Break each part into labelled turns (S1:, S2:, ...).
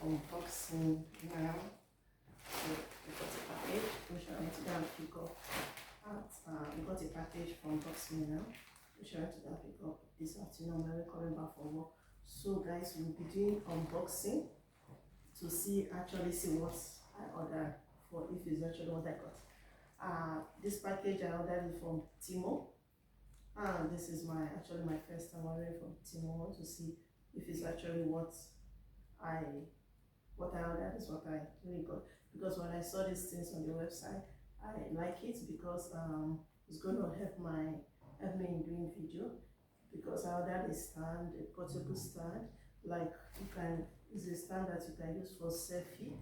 S1: unboxing now. So we got a package, which I went to go and pick up we got a package from Boxing now, which I went to go and pick up this afternoon when we're coming back from work. So guys, we'll be doing unboxing to actually see what I ordered, for if it's actually what I got. This package I ordered it from Temu. This is actually my first time ordering from Temu. I want to see if it's actually what I ordered is what I really got, because when I saw these things on the website, I like it because it's going to help me in doing video, because I ordered a stand, a portable stand, like it's a stand that you can use for selfie.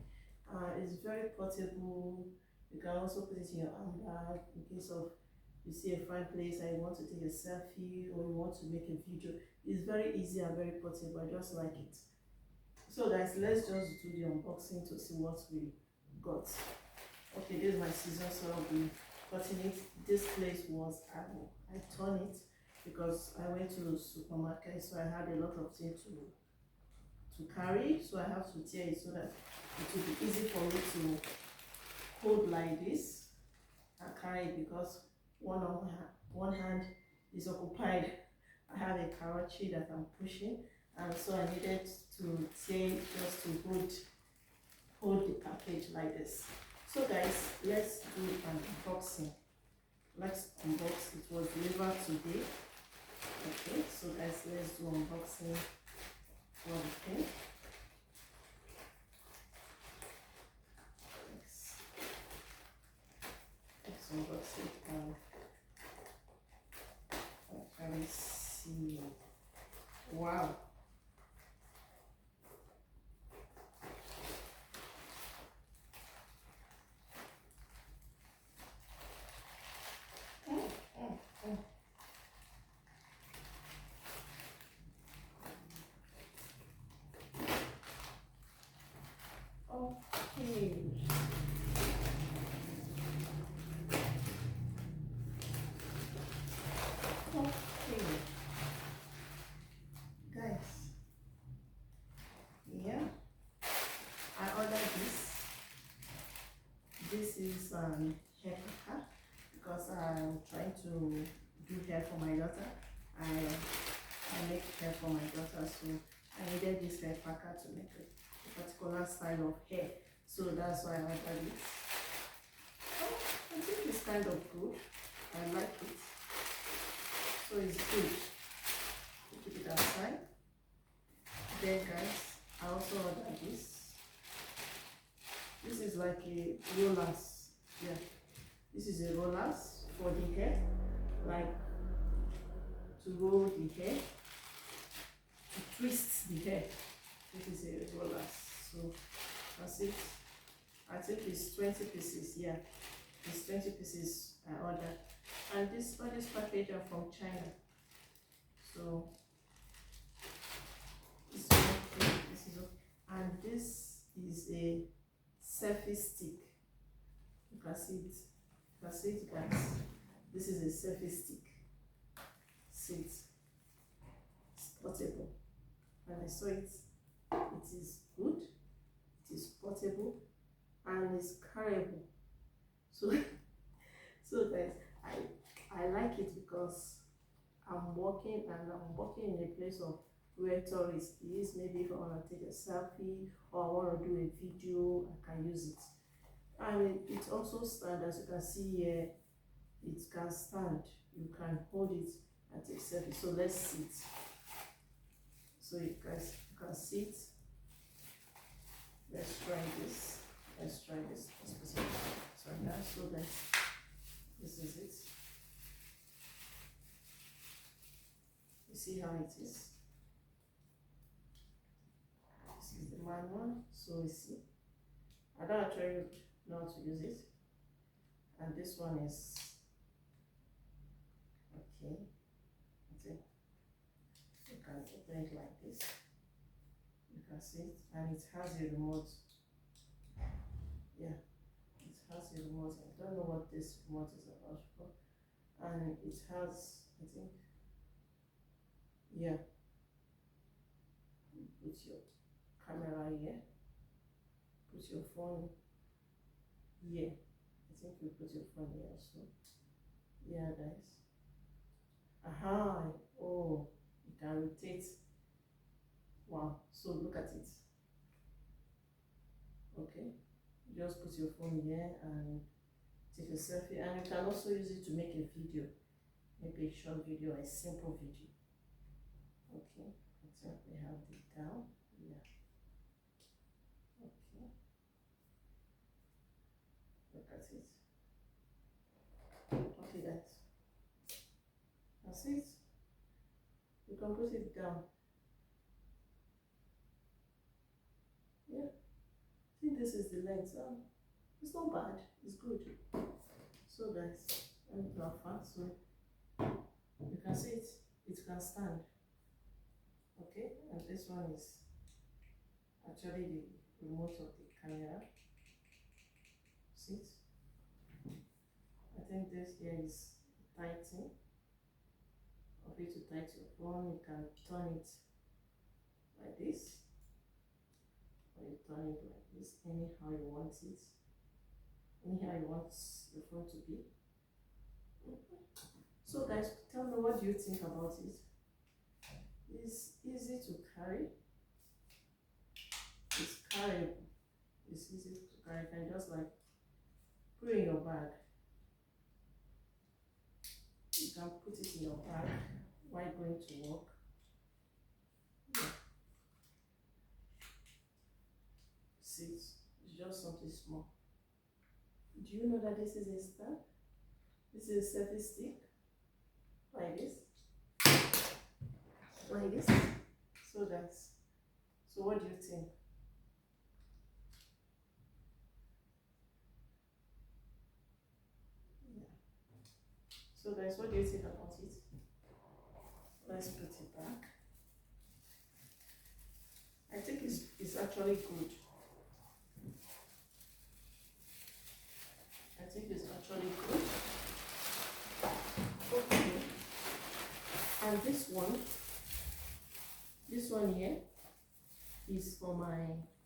S1: It's very portable. You can also put it in your handbag in case of you see a fine place and you want to take a selfie or you want to make a video. It's very easy and very portable. I just like it. So guys, let's just do the unboxing to see what we got. Okay, this is my scissors, so I'll be cutting it. This place was, I turned it because I went to the supermarket, so I had a lot of things to carry, so I have to tear it so that it will be easy for me to hold like this and carry it, because one hand is occupied. I have a karachi that I'm pushing, and so I needed to tear it just to hold the package like this. So guys, let's do an unboxing. Let's unbox. It was delivered today. Okay, so guys, let's do unboxing for the thing. Let's unbox it and actually see. Wow. Okay. Guys, yeah, I ordered this. This is hair packer, because I'm trying to do hair for my daughter. I make hair for my daughter, so I needed this hair packer to make a particular style of hair. So that's why I ordered it. Oh, I think it's kind of good. I like it. So it's good. Keep it outside. Then guys, I also ordered this. This is like a rollers. Yeah, this is a rollers for the hair, like to roll the hair, to twist the hair. This is a rollers. So that's it. I think it's 20 pieces. Yeah, it's 20 pieces I ordered. And this package are from China. So this is okay. And this is a selfie stick. You can see it. You can see it, guys. This is a selfie stick. See it. It's portable. And I saw it. It is good. It is portable and it's carryable. So guys, I like it because I'm walking in a place of where tourists is. Maybe if I want to take a selfie or I want to do a video, I can use it. And it also stands, as you can see here, it can stand. You can hold it and take selfie. So let's sit. So you guys can sit. Let's try this. Let's try this. Sorry guys, so guys, this is it. You see how it is? This is the manual. So you see, I don't actually know how to use it. And this one is okay. Okay. You can open it like this. You can see it, and it has a remote. Yeah, it has a remote. I don't know what this remote is about, and it has, I think, yeah, you put your camera here put your phone here. I think you put your phone here also. Yeah, guys. Aha. Oh, you can rotate. Wow. So look at it. Okay. Just put your phone here and take a selfie, and you can also use it to make a video, maybe a short video or a simple video. Okay. I think we have it down. Yeah. Okay. Look at it. Okay, guys. That's it. You can put it down. Yeah. I think this is the length. It's not bad. It's good. So guys, let me go fast. So you can see it. It can stand. Okay. And this one is actually the remote of the camera. See it? I think this here is tighten. For you to tighten your phone, you can turn it like this, or you turn it like this, anyhow you want it, anyhow you want your phone to be. So guys, tell me, what do you think about it? It's easy to carry. It's carryable. It's easy to carry. You can just like put it in your bag. You can put it in your bag while going to work. Yeah. See, it's just something small. Do you know that this is a stand? This is a selfie stick. Like this. Like this. So guys, so what do you think? Yeah. So guys, what do you think about it? Let's put it back. I think it's actually good. I think it's actually good. Okay. And this one here is for my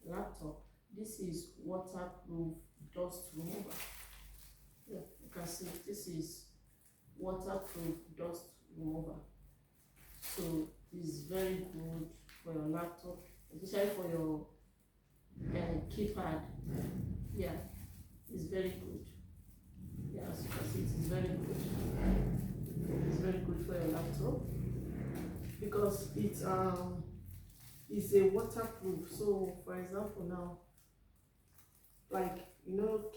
S1: laptop. This is waterproof dust remover. Yeah, you can see this is waterproof dust remover. So it's very good for your laptop, especially for your keypad. Yeah, it's very good. Yeah, as you can see, it's very good. It's very good for your laptop because it's a waterproof. So for example now, like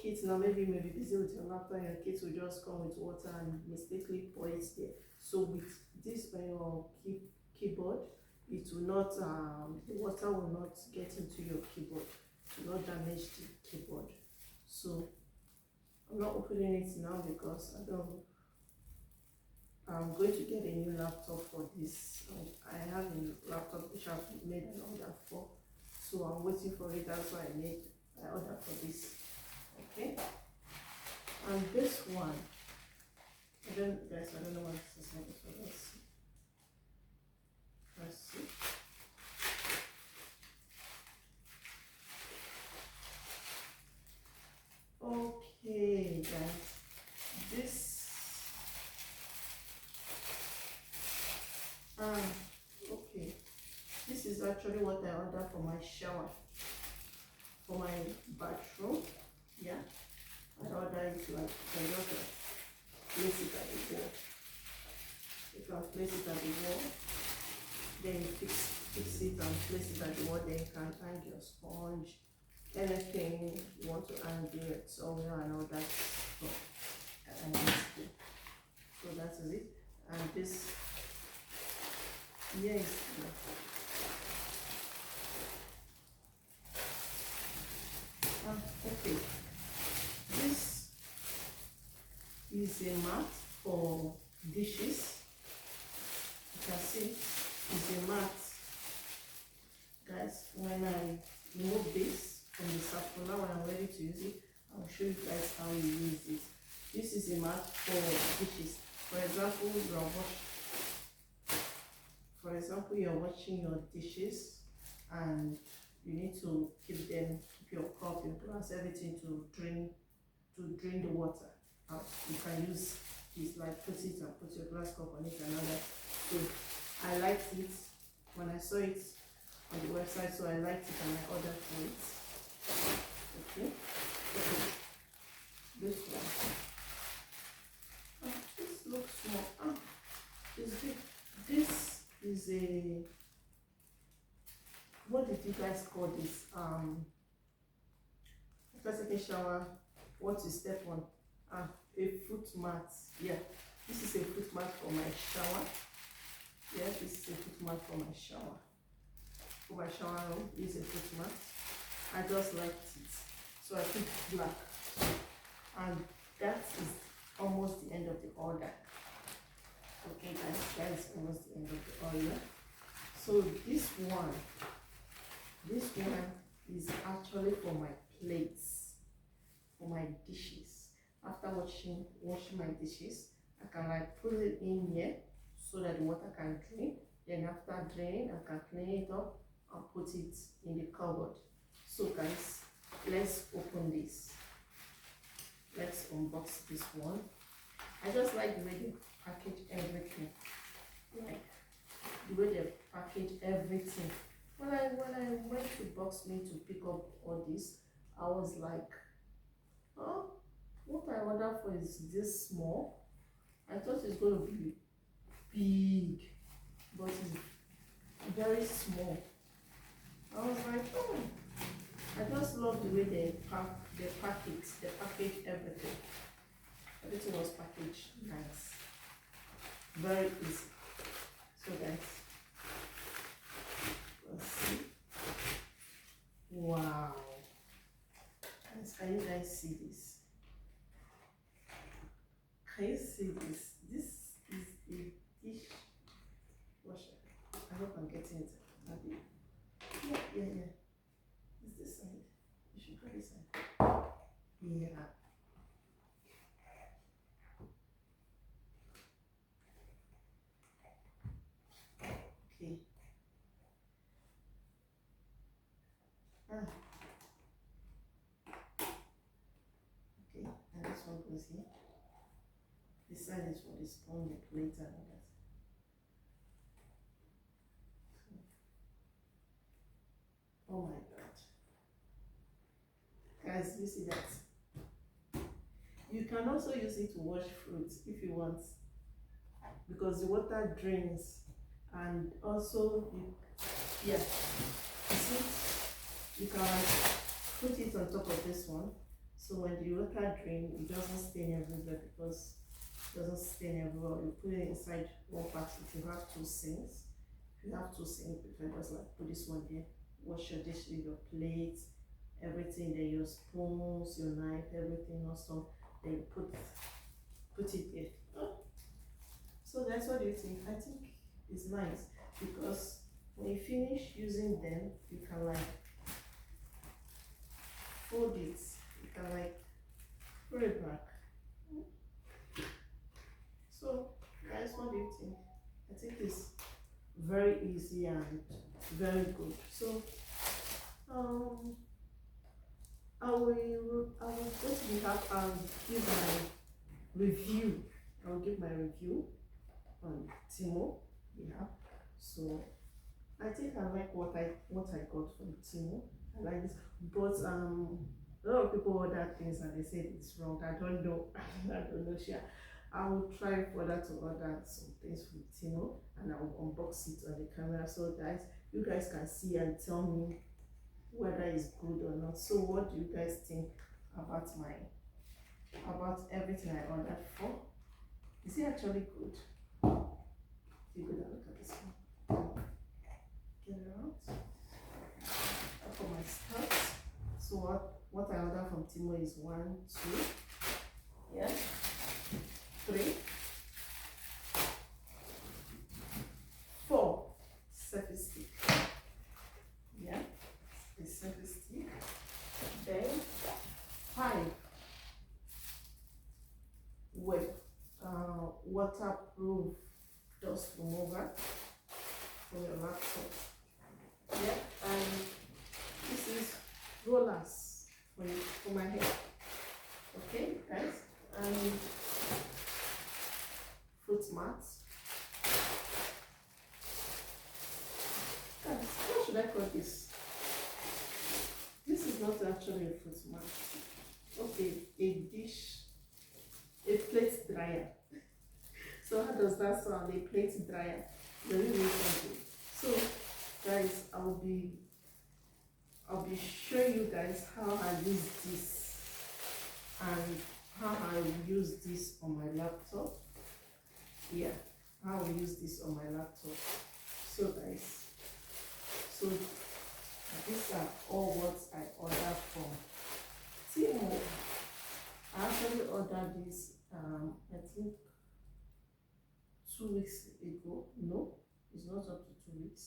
S1: kids now maybe you may be busy with your laptop and your kids will just come with water and mistakenly pour it there. So with this on your keyboard, it will not the water will not get into your keyboard, it will not damage the keyboard. So I'm not opening it now because I'm going to get a new laptop for this. I have a laptop which I've made an order for, so I'm waiting for it. That's why I made an order for this. Okay, and this one, I don't know what this is like. So let's see. Okay, guys, this okay, this is actually what I ordered for my shower, for my bathroom. Yeah, I ordered it like I just place it at the wall. You can place it at the wall, then you fix it and place it at the wall. Then you can hang your sponge, anything you want to hang it somewhere and all that stuff. So that is it. And this, yes. Okay. This is a mat for dishes. You can see it's a mat. Guys, when I remove this from the sapula, when I'm ready to use it, I'll show you guys how you use it. This is a mat for dishes. For example, you're washing your dishes and you need to keep your cup, your glass, everything to drain the water out. You can use this, like put it and put your glass cup on it and all that. So I liked it when I saw it on the website, so I liked it and I ordered for it. Okay. This one. This looks small. It's big. This is a, what did you guys call this? After taking shower, what you step on? A foot mat. Yeah, this is a foot mat for my shower. Yeah, this is a foot mat for my shower. For my shower room is a foot mat. I just liked it, so I picked black, and that is almost the end of the order. Okay, guys, that is almost the end of the order. So this one is actually for my plates, for my dishes. After washing my dishes, I can like put it in here so that the water can drain. Then after draining, I can clean it up and put it in the cupboard. So guys, let's open this. Let's unbox this one. I just like the way they package everything. Like the way they package everything. When I went to Box Me to pick up all this, I was like, oh, what I ordered for is this small. I thought it's going to be big, but it's very small. I was like, oh, I just love the way they package everything. Everything was packaged nice, very easy. So guys, let's see. Wow, guys, can you guys see this? Can you see this? This is a dish washer. I hope I'm getting it. Yeah. It's this side. You should go this side. Yeah. Okay. Okay, and this one goes here. This side is for the spoon, the plate, and all that. Oh my god. Guys, you see that? You can also use it to wash fruits if you want, because the water drains, and also you see, you can put it on top of this one, so when the water drains, it doesn't stain everywhere, because it doesn't stain everywhere. You put it inside one basket. If you have two sinks, you can just like put this one here, wash your dishes, your plates, everything, then your spoons, your knife, everything also, then you put it there. So that's what you think. I think it's nice, because when you finish using them, you can like fold it, you can like put it back. So guys, what do you think? I think it's very easy and very good. So I will basically give my review. I'll give my review on temu. Yeah. So I think I like what I got from temu. I like this, but a lot of people order things and they say it's wrong. I don't know. I don't know. Sure. I will try further to order some things from temu, and I will unbox it on the camera, so guys, you guys can see and tell me whether it's good or not. So what do you guys think about everything I ordered for? Is it actually good? You go and look at this one. Get it out. For my start. So what I ordered from temu is 1, 2, yeah, 3, 4 selfie stick. Yeah, a selfie stick. Then 5 with waterproof dust remover for your laptop. Yeah, and for my hair. Okay, guys, and fruit mats. Guys, what should I call this? This is not actually a fruit mat. Okay, a dish, a plate dryer. So how does that sound? A plate dryer. Very, very simple. So guys, I'll be showing you guys how I use this and how I will use this on my laptop. Yeah, how I will use this on my laptop. So guys, so these are all what I ordered from temu. I actually ordered this I think 2 weeks ago. No, it's not up to 2 weeks.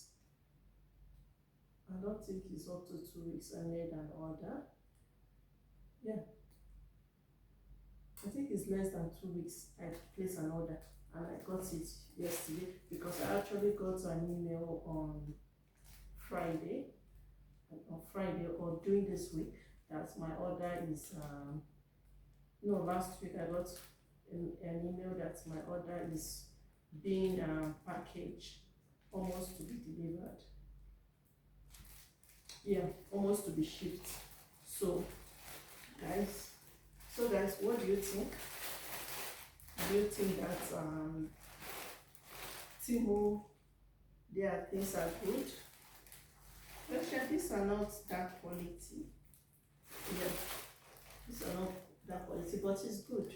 S1: I don't think it's up to 2 weeks. I made an order. Yeah, I think it's less than 2 weeks. I placed an order and I got it yesterday because I actually got an email on Friday or during this week that my order is no, last week I got an email that my order is being packaged, almost to be delivered. Yeah, almost to be shipped. So guys, what do you think? Do you think that temu, their things are good? Actually, these are not that quality. Yeah, these are not that quality, but it's good.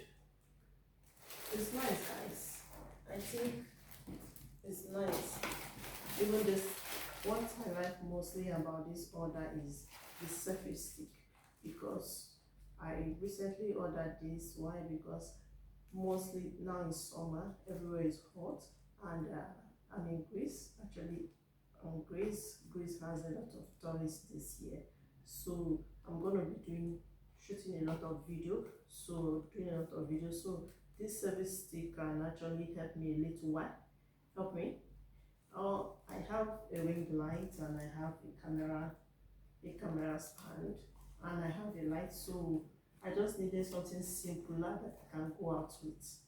S1: It's nice, guys. I think it's nice. Even this, what I like mostly about this order is the selfie stick, because I recently ordered this. Why? Because mostly now in summer, everywhere is hot, and I'm in Greece. Actually, Greece has a lot of tourists this year, so I'm gonna be shooting a lot of video. So this service stick can actually help me a little while. Help me. I have a ring light and I have a camera stand, and I have a light. So I just needed something simpler that I can go out with.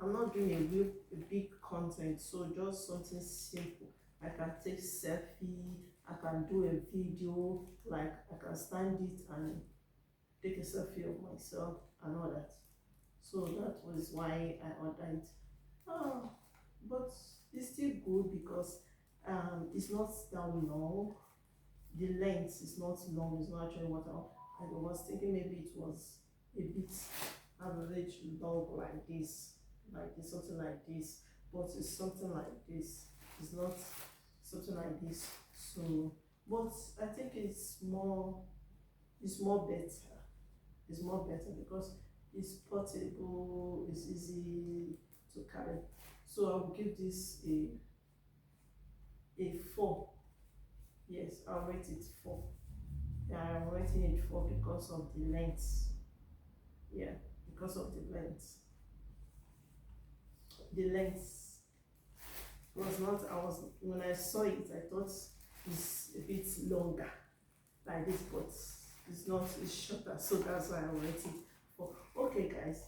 S1: I'm not doing a big content, so just something simple. I can take selfie, I can do a video, like I can stand it and take a selfie of myself and all that. So that was why I ordered it. Oh, but it's still good because it's not that long. The length is not long, it's not actually what I was thinking. Maybe it was a bit average long, like this, something like this, but it's something like this. It's not something like this. So, but I think it's more better. It's more better because it's portable, it's easy to carry. So I'll give this a 4. Yes, I'll rate it 4. Yeah, I'm rating it 4 because of the length. Yeah, because of the length. The length was not, when I saw it, I thought it's a bit longer like this, but it's not, it's shorter. So that's why I rate it 4. Okay, guys.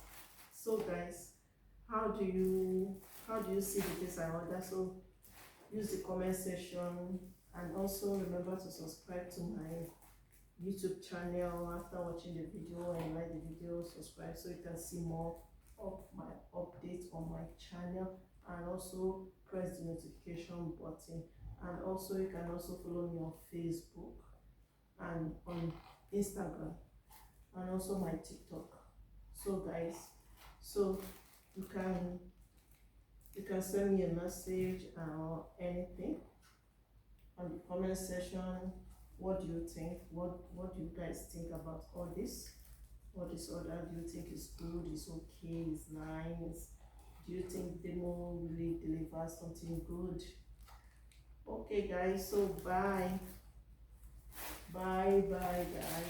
S1: So guys, how do you see the things I order? So use the comment section, and also remember to subscribe to my YouTube channel after watching the video, and like the video, subscribe so you can see more of my updates on my channel, and also press the notification button, and also you can also follow me on Facebook and on Instagram, and also my TikTok. So guys, so you can send me a message or anything on the comment section. What do you think? What do you guys think about all this? What is order? Do you think it's good? It's okay? It's nice? Do you think temu really delivers something good? Okay, guys. So bye, guys.